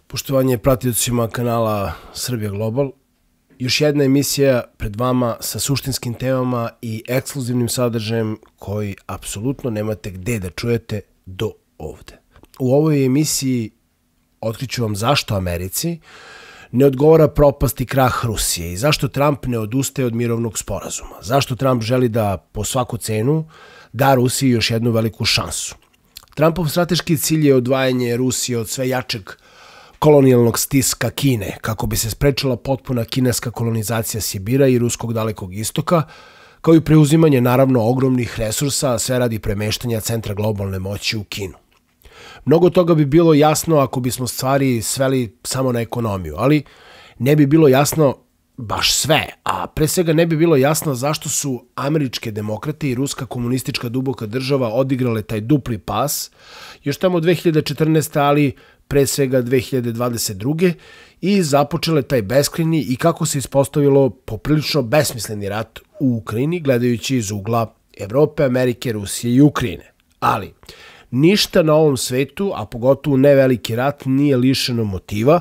Poštovanje pratiocima kanala Srbija Global. Još jedna emisija pred vama sa suštinskim temama i ekskluzivnim sadržajem koji apsolutno nemate gde da čujete do ovde. U ovoj emisiji otkriću vam zašto Americi ne odgovara propast i krah Rusije i zašto Trump ne odustaje od mirovnog sporazuma. Zašto Trump želi da po svaku cenu da Rusiji još jednu veliku šansu. Trumpov strateški cilj je odvajanje Rusije od sve jačeg kolonijalnog stiska Kine, kako bi se sprečila potpuna kineska kolonizacija Sibira i ruskog dalekog istoka, kao i preuzimanje naravno ogromnih resursa, a sve radi premeštanja centra globalne moći u Kinu. Mnogo toga bi bilo jasno ako bismo stvari sveli samo na ekonomiju, ali ne bi bilo jasno baš sve, a pre svega ne bi bilo jasno zašto su američke demokrate i ruska komunistička duboka država odigrale taj dupli pas, još tamo 2014. ali pre svega 2022. i započele taj beskrajni i kako se ispostavilo poprilično besmisleni rat u Ukrajini, gledajući iz ugla Evrope, Amerike, Rusije i Ukrajine. Ali ništa na ovom svetu, a pogotovo ne veliki rat, nije lišeno motiva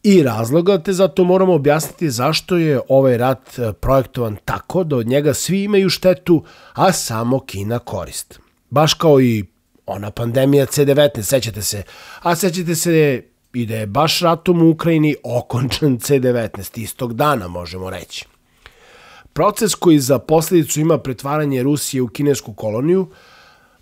i razloga, te zato moramo objasniti zašto je ovaj rat projektovan tako da od njega svi imaju štetu, a samo Kina korist. Baš kao i ona pandemija C-19, sećate se. A sećate se i da je baš ratom u Ukrajini okončan C-19, istog dana možemo reći. Proces koji za posljedicu ima pretvaranje Rusije u kinesku koloniju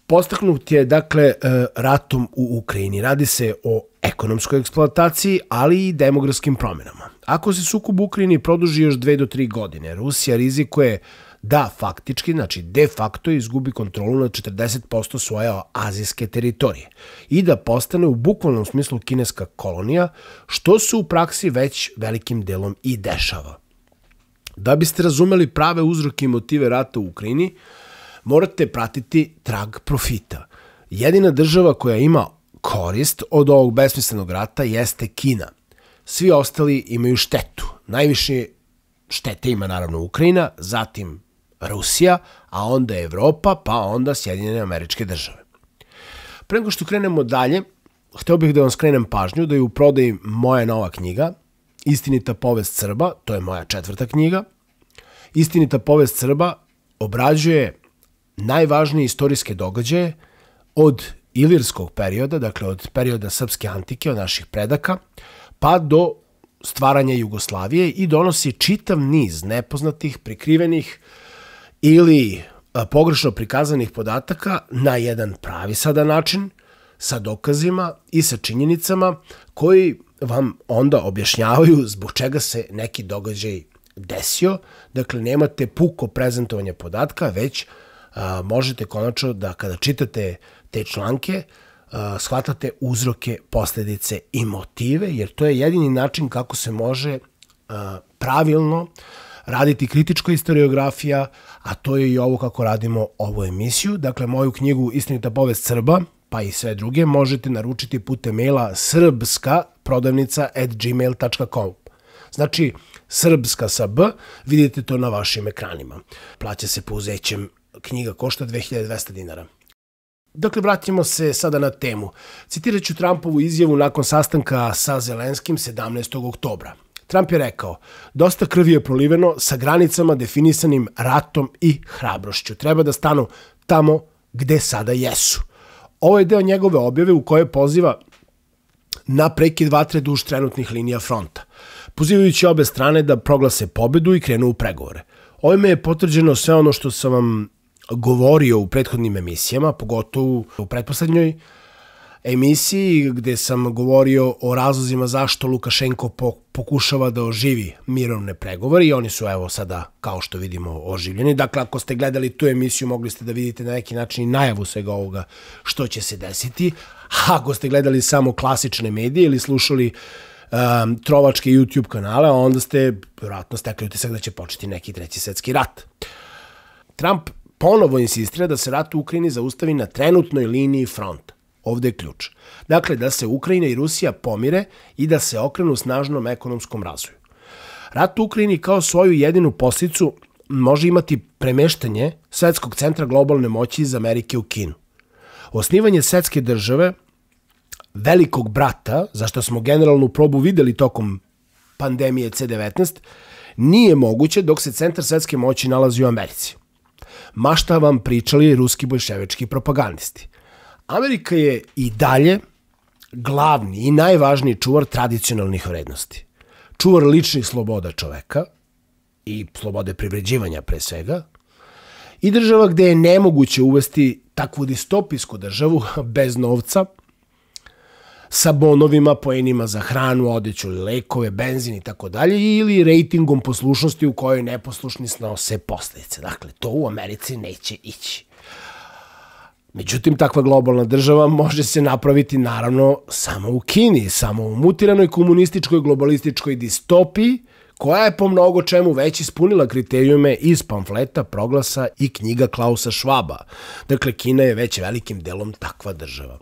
podstaknut je dakle ratom u Ukrajini. Radi se o ekonomskoj eksploataciji, ali i demografskim promjenama. Ako se sukob u Ukrajini produži još 2 do 3 godine, Rusija rizikuje da faktički, znači de facto, izgubi kontrolu nad 40% svoje azijske teritorije i da postane u bukvalnom smislu kineska kolonija, što se u praksi već velikim delom i dešava. Da biste razumeli prave uzroke i motive rata u Ukrajini, morate pratiti trag profita. Jedina država koja ima korist od ovog besmislenog rata jeste Kina. Svi ostali imaju štetu. Najviše štete ima naravno Ukrajina, zatim Rusija, a onda Evropa, pa onda Sjedinjene Američke Države. Pre nego što krenemo dalje, hteo bih da vam skrenem pažnju da je u prodaji moja nova knjiga, Istinita povest Srba, to je moja 4. knjiga. Istinita povest Srba obrađuje najvažnije istorijske događaje od ilirskog perioda, dakle od perioda srpske antike, od naših predaka, pa do stvaranja Jugoslavije i donosi čitav niz nepoznatih, prikrivenih ili pogrešno prikazanih podataka na jedan pravi sada način, sa dokazima i sa činjenicama koji vam onda objašnjavaju zbog čega se neki događaj desio. Dakle, nemate puko prezentovanje podatka, već možete konačno da kada čitate te članke shvatate uzroke, posljedice i motive, jer to je jedini način kako se može pravilno raditi kritička historiografija, a to je i ovo kako radimo ovu emisiju. Dakle, moju knjigu Istinita povest Srba, pa i sve druge, možete naručiti putem maila srbska@gmail.com. Znači, srbska sa B, vidite to na vašim ekranima. Plaća se pouzećem, knjiga košta 2200 dinara. Dakle, vratimo se sada na temu. Citirat ću Trumpovu izjavu nakon sastanka sa Zelenskim 17. oktobra. Trump je rekao: "Dosta krvi je proliveno sa granicama definisanim ratom i hrabrošću. Treba da stanu tamo gde sada jesu." Ovo je deo njegove objave u kojoj poziva na prekid vatre duž trenutnih linija fronta, pozivajući obe strane da proglase pobedu i krenu u pregovore. Ovime je potvrđeno sve ono što sam vam govorio u prethodnim emisijama, pogotovo u pretposlednjoj emisiji gde sam govorio o razlozima zašto Lukašenko pokušava da oživi mirovne pregovore i oni su evo sada, kao što vidimo, oživljeni. Dakle, ako ste gledali tu emisiju, mogli ste da vidite na neki način i najavu svega ovoga što će se desiti. A ako ste gledali samo klasične medije ili slušali trovačke YouTube kanale, onda ste vjerojatno stekli utisak da će početi neki 3. svetski rat. Trump ponovo insistira da se rat u Ukrajini zaustavi na trenutnoj liniji fronta. Ovde je ključ. Dakle, da se Ukrajina i Rusija pomire i da se okrenu snažnom ekonomskom razvoju. Rat u Ukrajini kao svoju jedinu posljedicu može imati premeštanje svetskog centra globalne moći iz Amerike u Kinu. Osnivanje svetske države velikog brata, zašto smo generalnu probu videli tokom pandemije C-19, nije moguće dok se centar svetske moći nalazi u Americi. Ma šta vam pričali ruski bolševički propagandisti. Amerika je i dalje glavni i najvažniji čuvar tradicionalnih vrednosti. Čuvar ličnih sloboda čoveka i slobode privređivanja pre svega, i država gde je nemoguće uvesti takvu distopijsku državu bez novca, sa bonovima, poenima za hranu, odeću, lekove, benzin i tako dalje, ili rejtingom poslušnosti u kojoj neposlušni snose posledice. Dakle, to u Americi neće ići. Međutim, takva globalna država može se napraviti naravno samo u Kini, samo u mutiranoj komunističkoj globalističkoj distopiji, koja je po mnogo čemu već ispunila kriterijume iz pamfleta, proglasa i knjiga Klausa Schwaba. Dakle, Kina je već velikim delom takva država.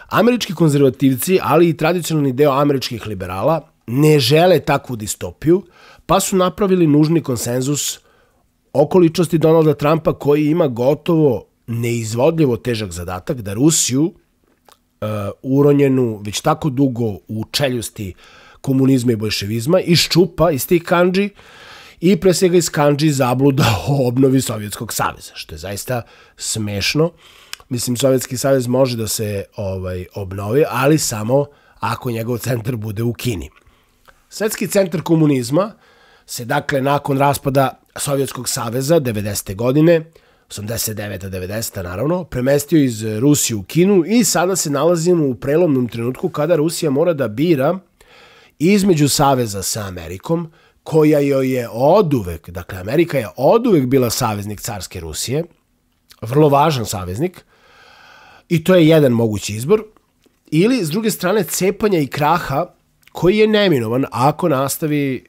Američki konzervativci, ali i tradicionalni deo američkih liberala, ne žele takvu distopiju, pa su napravili nužni konsenzus oko ličnosti Donalda Trumpa, koji ima gotovo neizvodljivo težak zadatak da Rusiju, uronjenu već tako dugo u čeljusti komunizma i bolševizma, iščupa iz tih kandži i pre svega iz kandži zabluda o obnovi Sovjetskog saveza, što je zaista smešno. Mislim, Sovjetski savez može da se obnovi, ali samo ako njegov centar bude u Kini. Svetski centar komunizma se, dakle, nakon raspada Sovjetskog saveza 90. godine, 89. 90. naravno, premestio iz Rusije u Kinu i sada se nalazimo u prelomnom trenutku kada Rusija mora da bira između saveza sa Amerikom, koja joj je oduvek, dakle, Amerika je oduvek bila saveznik carske Rusije, vrlo važan saveznik, i to je jedan mogući izbor, ili, s druge strane, cepanja i kraha koji je neminovan ako nastavi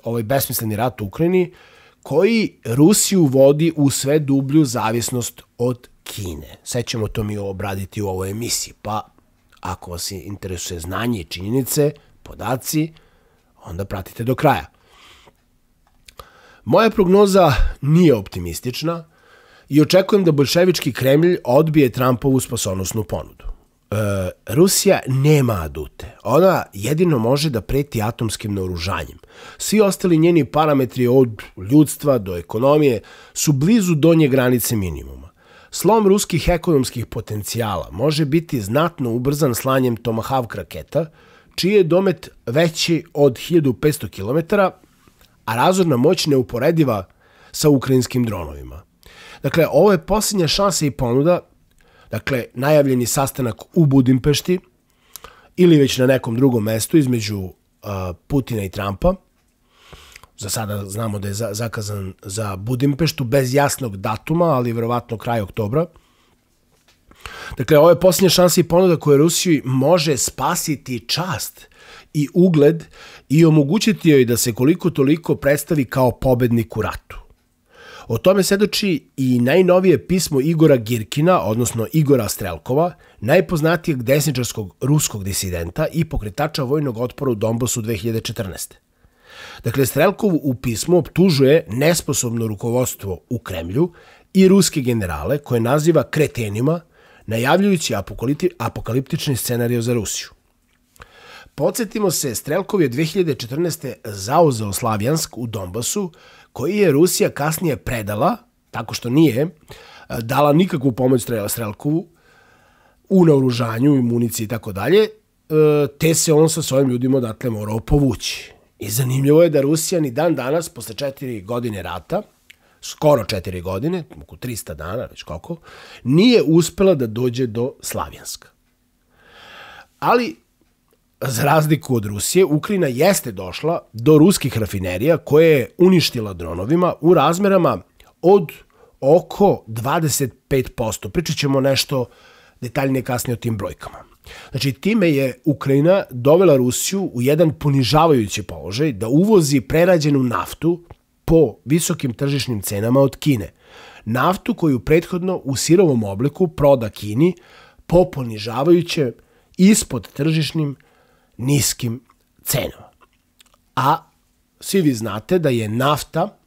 ovaj besmisleni rat u Ukrajini, koji Rusiju vodi u sve dublju zavisnost od Kine. Sve ćemo to mi obraditi u ovoj emisiji, pa ako vas interesuje znanje i činjenice, podaci, onda pratite do kraja. Moja prognoza nije optimistična i očekujem da bolševički Kremlj odbije Trumpovu spasonosnu ponudu. Rusija nema adute. Ona jedino može da preti atomskim naoružanjem. Svi ostali njeni parametri od ljudstva do ekonomije su blizu donje granice minimuma. Slom ruskih ekonomskih potencijala može biti znatno ubrzan slanjem Tomahawk raketa, čiji je domet veći od 1500 km, a razorna moć neuporediva sa ukrajinskim dronovima. Dakle, ovo je posljednja šansa i ponuda, dakle, najavljeni sastanak u Budimpešti ili već na nekom drugom mestu između Putina i Trumpa. Za sada znamo da je zakazan za Budimpeštu bez jasnog datuma, ali verovatno kraj oktobra. Dakle, ovo je posljednja šansa i ponuda koja Rusiji može spasiti čast i ugled i omogućiti joj da se koliko toliko predstavi kao pobednik u ratu. O tome svedoči i najnovije pismo Igora Girkina, odnosno Igora Strelkova, najpoznatijeg desničarskog ruskog disidenta i pokretača vojnog otpora u Donbasu 2014. Dakle, Strelkov u pismu optužuje nesposobno rukovodstvo u Kremlju i ruske generale koje naziva kretenima, najavljujući apokaliptični scenarij za Rusiju. Podsjetimo se, Strelkov je 2014. zauzeo Slavjansk u Donbasu, koji je Rusija kasnije predala, tako što nije dala nikakvu pomoć Strelkovu u naoružanju, municiji i tako dalje, te se on sa svojim ljudima odatle morao povući. I zanimljivo je da Rusija ni dan danas, posle 4 godine rata, skoro 4 godine, oko 300 dana, već koliko, nije uspela da dođe do Slavjanska. Ali, za razliku od Rusije, Ukrajina jeste došla do ruskih rafinerija koje je uništila dronovima u razmerama od oko 25%. Pričat ćemo nešto detaljnije kasnije o tim brojkama. Znači, time je Ukrajina dovela Rusiju u jedan ponižavajući položaj da uvozi prerađenu naftu po visokim tržišnim cenama od Kine. Naftu koju prethodno u sirovom obliku proda Kini po ponižavajuće ispod tržišnim niskim cenama. A svi vi znate da je nafta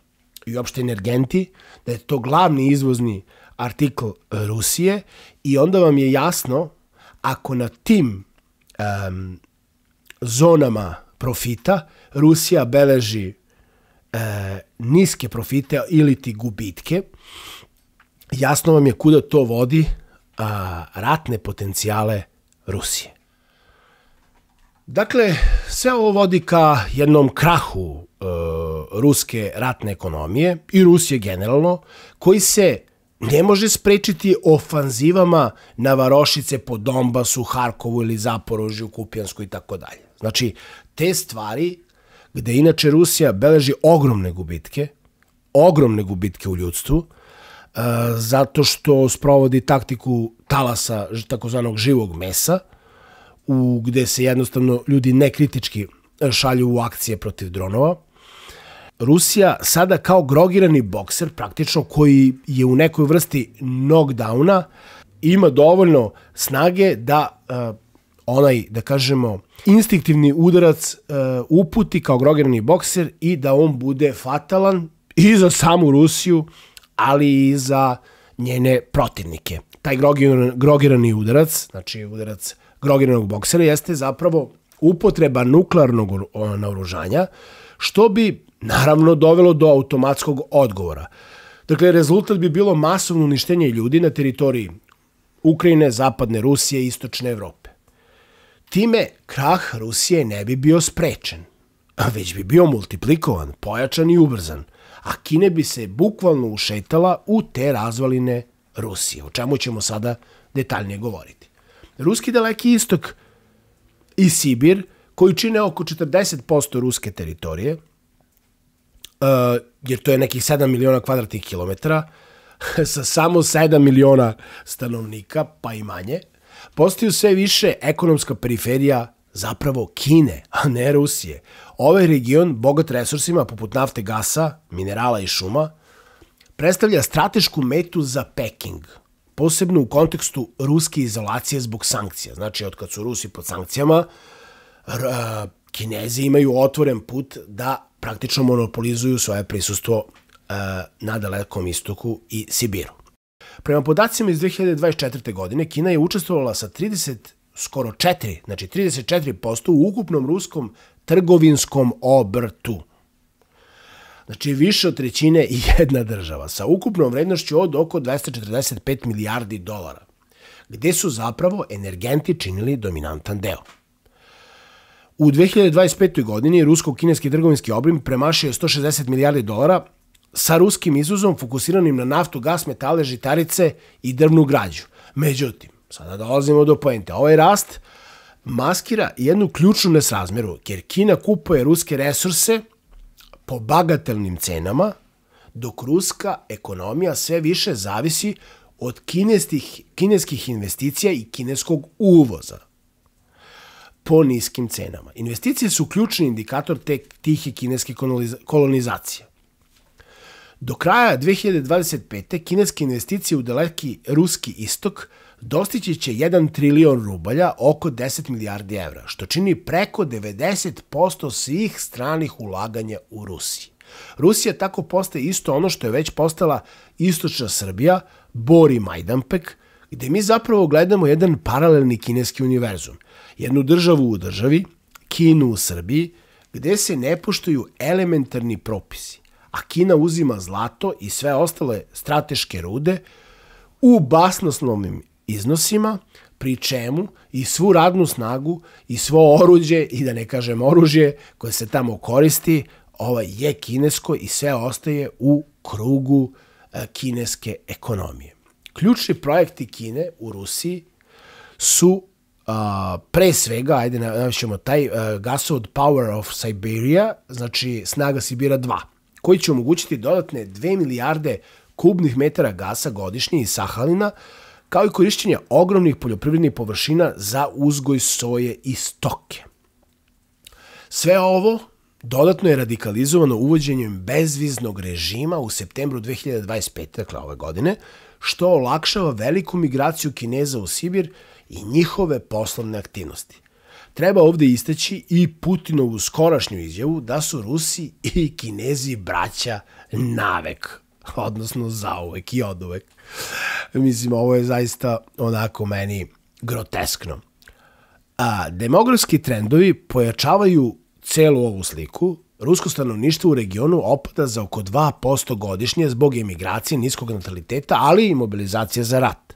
i uopšte energenti, da je to glavni izvozni artikl Rusije i onda vam je jasno, ako na tim zonama profita, Rusija beleži niske profite ili ti gubitke. Jasno vam je kuda to vodi ratne potencijale Rusije. Dakle, sve ovo vodi ka jednom krahu ruske ratne ekonomije i Rusije generalno, koji se ne može sprečiti ofanzivama na varošice po Donbasu, Harkovu ili Zaporožju, Kupijansku i tako dalje. Znači, te stvari gde inače Rusija beleži ogromne gubitke u ljudstvu, zato što sprovodi taktiku talasa, takozvanog živog mesa, gde se jednostavno ljudi nekritički šalju u akcije protiv dronova. Rusija sada kao grogirani bokser, praktično koji je u nekoj vrsti knockdowna, ima dovoljno snage da onaj, da kažemo, instinktivni udarac uputi kao grogirani bokser i da on bude fatalan i za samu Rusiju, ali i za njene protivnike. Taj grogirani udarac, znači udarac grogiranog boksera, jeste zapravo upotreba nuklearnog naoružanja, što bi naravno dovelo do automatskog odgovora. Dakle, rezultat bi bilo masovno uništenje ljudi na teritoriji Ukrajine, zapadne Rusije i istočne Evrope. Time krah Rusije ne bi bio sprečen, već bi bio multiplikovan, pojačan i ubrzan, a Kina bi se bukvalno ušetala u te razvaline Rusije, o čemu ćemo sada detaljnije govoriti. Ruski Daleki istok i Sibir, koji čine oko 40% ruske teritorije, jer to je nekih 7 miliona kvadratnih kilometara, sa samo 7 miliona stanovnika, pa i manje, postaju sve više ekonomska periferija zapravo Kine, a ne Rusije. Ovaj region, bogat resursima poput nafte, gasa, minerala i šuma, predstavlja stratešku metu za Peking, posebno u kontekstu ruske izolacije zbog sankcija. Znači, od kad su Rusi pod sankcijama, Kinezi imaju otvoren put da praktično monopolizuju svoje prisustvo na Dalekom istoku i Sibiru. Prema podacima iz 2024. godine, Kina je učestvovala sa 34% u ukupnom ruskom trgovinskom obrtu. Znači, više od trećine i jedna država, sa ukupnom vrednošću od oko 245 milijardi dolara, gde su zapravo energenti činili dominantan deo. U 2025. godini rusko-kineski trgovinski obim premašio je 160 milijardi dolara, sa ruskim izvozom fokusiranim na naftu, gas, metale, žitarice i drvnu građu. Međutim, sada dolazimo do poente. Ovaj rast maskira jednu ključnu nesrazmeru, jer Kina kupuje ruske resurse po bagatelnim cenama, dok ruska ekonomija sve više zavisi od kineskih investicija i kineskog uvoza po niskim cenama. Investicije su ključni indikator tihe kineske kolonizacije. Do kraja 2025. kineske investicije u daleki ruski istok dostići će 1 trilion rubalja, oko 10 milijardi evra, što čini preko 90% svih stranih ulaganja u Rusiji. Rusija tako postaje isto ono što je već postala istočna Srbija, Bor i Majdanpek, gde mi zapravo gledamo jedan paralelni kineski univerzum. Jednu državu u državi, Kinu u Srbiji, gde se ne poštuju elementarni propisi, a Kina uzima zlato i sve ostale strateške rude u basnoslovnim iznosima, pri čemu i svu radnu snagu i svo oruđe, i da ne kažem oružje, koje se tamo koristi, je kinesko i sve ostaje u krugu kineske ekonomije. Ključni projekti Kine u Rusiji su pre svega, ajde navešćemo taj gasovod Power of Siberia, znači snaga Sibira 2, koji će omogućiti dodatne 2 milijarde kubnih metara gasa godišnje iz Sahalina, kao i korišćenje ogromnih poljoprivrednih površina za uzgoj soje i stoke. Sve ovo dodatno je radikalizovano uvođenjem bezviznog režima u septembru 2025. dakle ove godine, što olakšava veliku migraciju Kineza u Sibir i njihove poslovne aktivnosti. Treba ovde istaći i Putinovu skorašnju izjavu da su Rusi i Kinezi braća navek, odnosno zauvek i oduvek. Mislim, ovo je zaista onako meni groteskno. A demografski trendovi pojačavaju celu ovu sliku. Rusko stanovništvo u regionu opada za oko 2% godišnje zbog emigracije, niskog nataliteta, ali i mobilizacije za rat.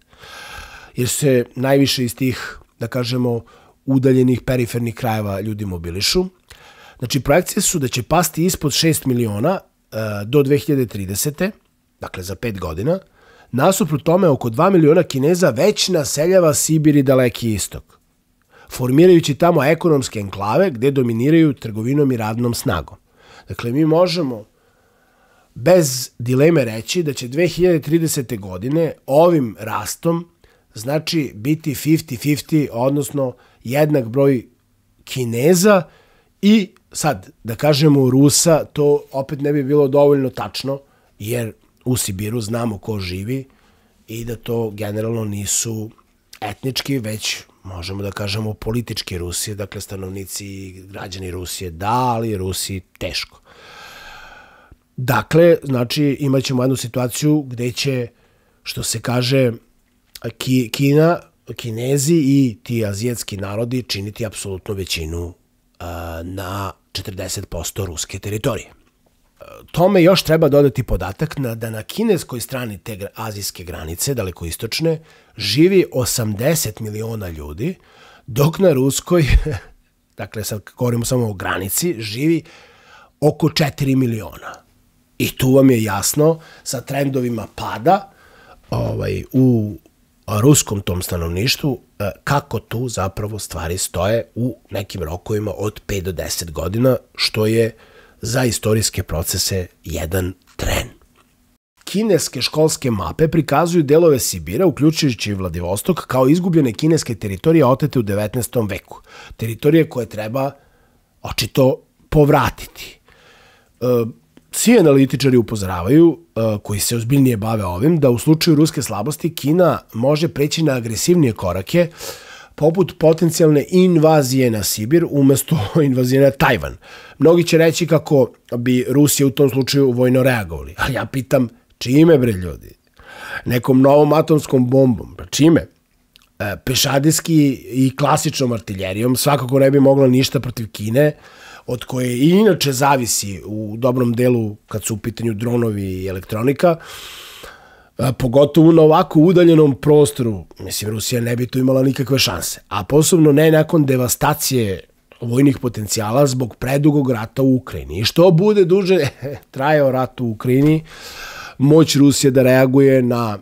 Jer se najviše iz tih, da kažemo, udaljenih perifernih krajeva ljudi mobilišu. Znači, projekcije su da će pasti ispod 6 miliona do 2030. Dakle, za 5 godina. Nasuprot tome, oko 2 miliona Kineza već naseljava Sibir i Daleki istok, formirajući tamo ekonomske enklave gde dominiraju trgovinom i radnom snagom. Dakle, mi možemo bez dileme reći da će 2030. godine ovim rastom znači biti 50-50, odnosno jednak broj Kineza i sad, da kažemo Rusa, to opet ne bi bilo dovoljno tačno, jer u Sibiru znamo ko živi i da to generalno nisu etnički, već možemo da kažemo politički Rusi, dakle stanovnici i građani Rusije da, ali Rusi teško. Dakle, znači imat ćemo jednu situaciju gde će, što se kaže, Kinezi i ti azijatski narodi činiti apsolutnu većinu na 40% ruske teritorije. Tome još treba dodati podatak da na kineskoj strani te azijske granice, dalekoistočne, živi 80 miliona ljudi, dok na ruskoj, dakle sad govorimo samo o granici, živi oko 4 miliona. I tu vam je jasno sa trendovima pada u ruskom tom stanovništvu kako tu zapravo stvari stoje u nekim rokovima od 5 do 10 godina, što je za istorijske procese jedan tren. Kineske školske mape prikazuju delove Sibira, uključujući Vladivostok, kao izgubljene kineske teritorije otete u 19. veku. Teritorije koje treba očito povratiti. Svi analitičari upozoravaju, koji se ozbiljnije bave ovim, da u slučaju ruske slabosti Kina može preći na agresivnije korake, poput potencijalne invazije na Sibir umesto invazije na Tajvan. Mnogi će reći kako bi Rusija u tom slučaju vojno reagovali. Ali ja pitam, čime bre ljudi? Nekom novom atomskom bombom? Čime? Pešadijski i klasičnom artiljerijom svakako ne bi mogla ništa protiv Kine, od koje i inače zavisi u dobrom delu kad su u pitanju dronovi i elektronika, pogotovo na ovako udaljenom prostoru. Mislim, Rusija ne bi tu imala nikakve šanse, a posebno ne nakon devastacije vojnih potencijala zbog predugog rata u Ukrajini. I što bude duže trajao rat u Ukrajini, moć Rusije da reaguje na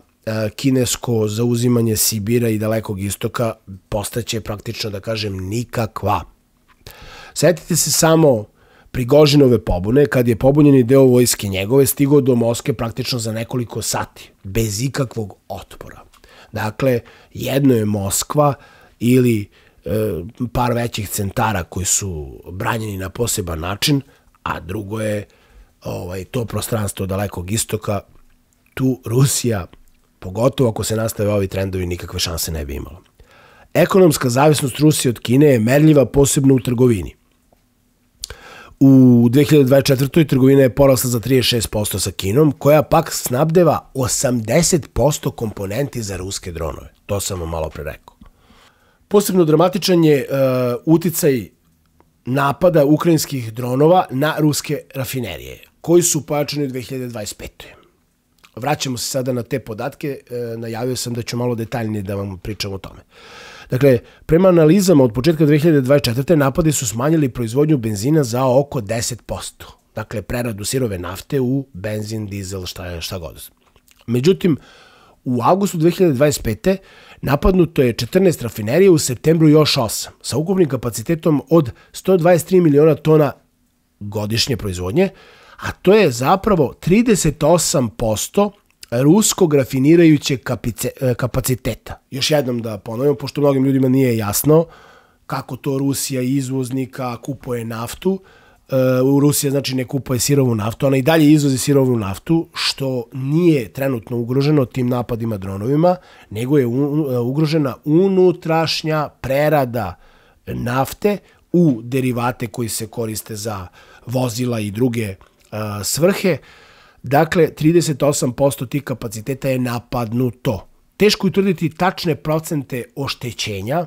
kinesko zauzimanje Sibira i Dalekog istoka postaće praktično, da kažem, nikakva. Setite se samo Prigožinove pobune, kad je pobunjeni deo vojske njegove stigao do Moskve praktično za nekoliko sati, bez ikakvog otpora. Dakle, jedno je Moskva ili par većih centara koji su branjeni na poseban način, a drugo je to prostranstvo Dalekog istoka. Tu Rusija, pogotovo ako se nastave ovi trendovi, nikakve šanse ne bi imala. Ekonomska zavisnost Rusije od Kine je merljiva posebno u trgovini. U 2024. trgovina je porasla za 36% sa Kinom, koja pak snabdeva 80% komponenti za ruske dronove. To sam vam malo pre rekao. Posebno dramatičan je uticaj napada ukrajinskih dronova na ruske rafinerije, koji su pojačani u 2025. Vraćamo se sada na te podatke, najavio sam da ću malo detaljnije da vam pričam o tome. Dakle, prema analizama od početka 2024. napadi su smanjili proizvodnju benzina za oko 10%. Dakle, preradu sirove nafte u benzin, dizel, šta god. Međutim, u avgustu 2025. napadnuto je 14 rafinerija, u septembru još 8, sa ukupnim kapacitetom od 123 miliona tona godišnje proizvodnje, a to je zapravo 38% ruskog rafinirajućeg kapaciteta. Još jednom da ponovim, pošto mnogim ljudima nije jasno kako to Rusija izvoznika kupuje naftu. Rusija znači ne kupuje sirovu naftu, ona i dalje izvozi sirovu naftu, što nije trenutno ugroženo tim napadima dronovima, nego je ugrožena unutrašnja prerada nafte u derivate koji se koriste za vozila i druge svrhe. Dakle, 38% tih kapaciteta je napadnuto. Teško je utvrditi tačne procente oštećenja.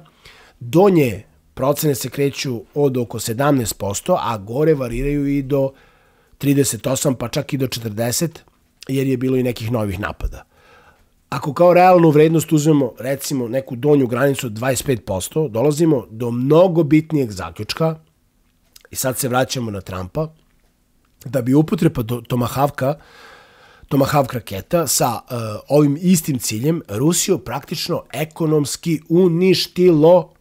Donje Procene se kreću od oko 17%, a gore variraju i do 38, pa čak i do 40, jer je bilo i nekih novih napada. Ako kao realnu vrednost uzmemo, recimo, neku donju granicu od 25%, dolazimo do mnogo bitnijeg zaključka, i sad se vraćamo na Trumpa, da bi upotreba Tomahawk raketa sa ovim istim ciljem Rusiju praktično ekonomski uništilo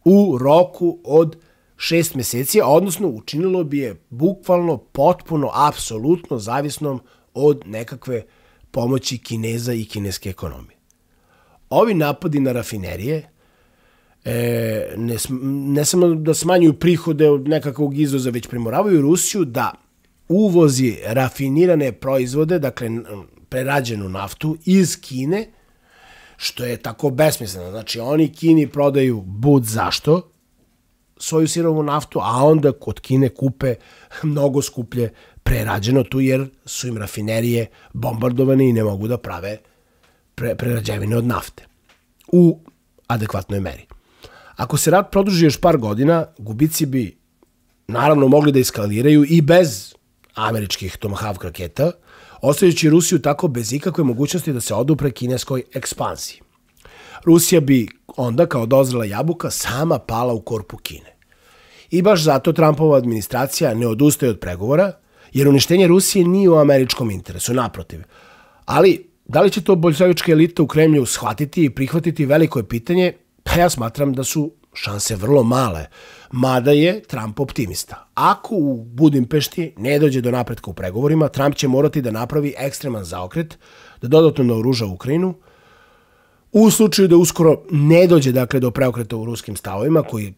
u roku od 6 meseci, odnosno učinilo bi je bukvalno potpuno, apsolutno zavisnom od nekakve pomoći Kineza i kineske ekonomije. Ovi napadi na rafinerije ne samo da smanjuju prihode od nekakvog izvoza, već primoravaju Rusiju da uvozi rafinirane proizvode, dakle prerađenu naftu iz Kine, što je tako besmisleno. Znači, oni Kini prodaju bud zašto svoju sirovu naftu, a onda kod Kine kupe mnogo skuplje prerađeno tu, jer su im rafinerije bombardovane i ne mogu da prave prerađevine od nafte u adekvatnoj meri. Ako se rat produži još par godina, gubici bi naravno mogli da eskaliraju i bez američkih Tomahawk raketa, ostavljajući Rusiju tako bez ikakve mogućnosti da se odupre kineskoj ekspansiji. Rusija bi onda, kao dozrela jabuka, sama pala u korpu Kine. I baš zato Trumpova administracija ne odustaje od pregovora, jer uništenje Rusije nije u američkom interesu, naprotiv. Ali, da li će to boljševička elita u Kremlju shvatiti i prihvatiti, veliko je pitanje, pa ja smatram da su šanse vrlo male, mada je Trump optimista. Ako u Budimpešti ne dođe do napretka u pregovorima, Trump će morati da napravi ekstreman zaokret, da dodatno naoruža Ukrajinu, u slučaju da uskoro ne dođe do preokreta u ruskim stavovima koji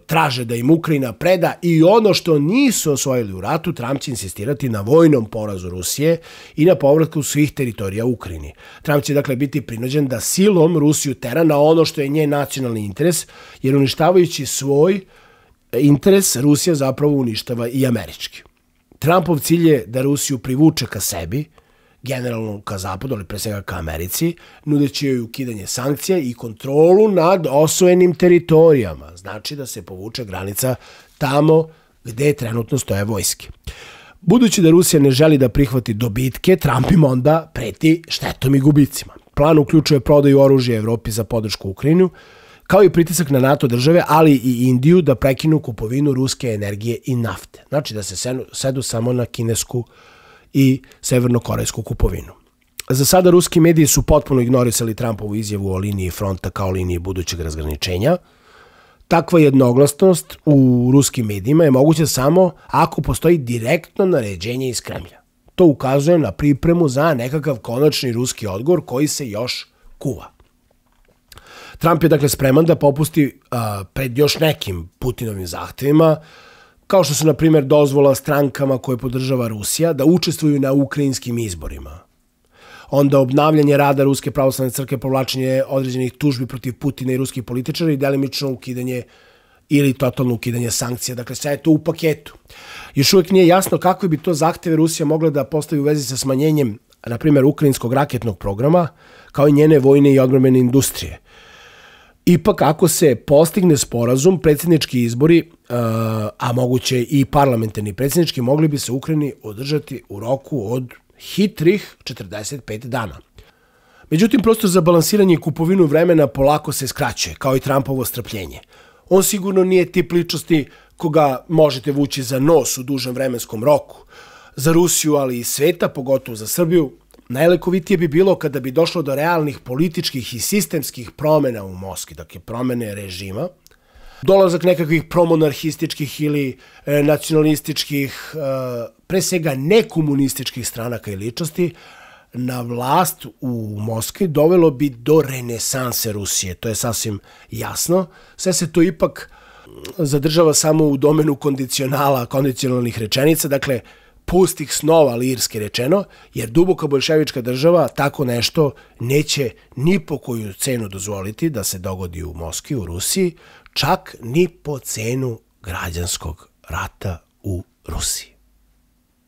traže da im Ukrajina preda i ono što nisu osvojili u ratu, Trump će insistirati na vojnom porazu Rusije i na povratku svih teritorija u Ukrajini. Trump će biti prinuđen da silom Rusiju tera na ono što je njen nacionalni interes, jer uništavajući svoj interes, Rusija zapravo uništava i američki. Trumpov cilj je da Rusiju privuče ka sebi, generalno ka zapadu, ali pre svega ka Americi, nudeći joj ukidanje sankcija i kontrolu nad osvojenim teritorijama. Znači da se povuče granica tamo gde trenutno stoje vojske. Budući da Rusija ne želi da prihvati dobitke, Trump im onda preti štetom i gubicima. Plan uključuje prodaju oružja Evropi za podršku Ukrajinu, kao i pritisak na NATO države, ali i Indiju da prekinu kupovinu ruske energije i nafte. Znači da se sedu samo na kinesku i severnokorejsku kupovinu. Za sada ruski mediji su potpuno ignorisali Trumpovu izjavu o liniji fronta kao liniji budućeg razgraničenja. Takva jednoglasnost u ruskim medijima je moguća samo ako postoji direktno naređenje iz Kremlja. To ukazuje na pripremu za nekakav konačni ruski odgovor koji se još kuva. Trump je spreman da popusti pred još nekim Putinovim zahtevima, kao što su, na primjer, dozvola strankama koje podržava Rusija da učestvuju na ukrajinskim izborima. Onda obnavljanje rada Ruske pravoslavne crkve, povlačenje određenih tužbi protiv Putina i ruskih političara i delimično ukidanje ili totalno ukidanje sankcija. Dakle, sve je to u paketu. Još uvijek nije jasno kakve bi to zahteve Rusija mogla da postavi u vezi sa smanjenjem, na primjer, ukrajinskog raketnog programa, kao i njene vojne i odbrambene industrije. Ipak, ako se postigne sporazum, predsjednički izbori, a moguće i parlamentarni predsjednički, mogli bi se u Ukrajini održati u roku od hitrih 45 dana. Međutim, prostor za balansiranje i kupovinu vremena polako se skraćuje, kao i Trumpovo strpljenje. On sigurno nije tip ličnosti koga možete vući za nos u dužem vremenskom roku. Za Rusiju, ali i sveta, pogotovo za Srbiju, najlekovitije bi bilo kada bi došlo do realnih političkih i sistemskih promjena u Moskvi, dakle promjene režima, dolazak nekakvih promonarhističkih ili nacionalističkih, pre svega nekomunističkih stranaka i ličnosti, na vlast u Moskvi dovelo bi do renesanse Rusije. To je sasvim jasno. Sve se to ipak zadržava samo u domenu kondicionalnih rečenica, dakle pustih snova, lirski rečeno, jer duboka boljševička država tako nešto neće ni po koju cenu dozvoliti da se dogodi u Moskvi, u Rusiji, čak ni po cenu građanskog rata u Rusiji.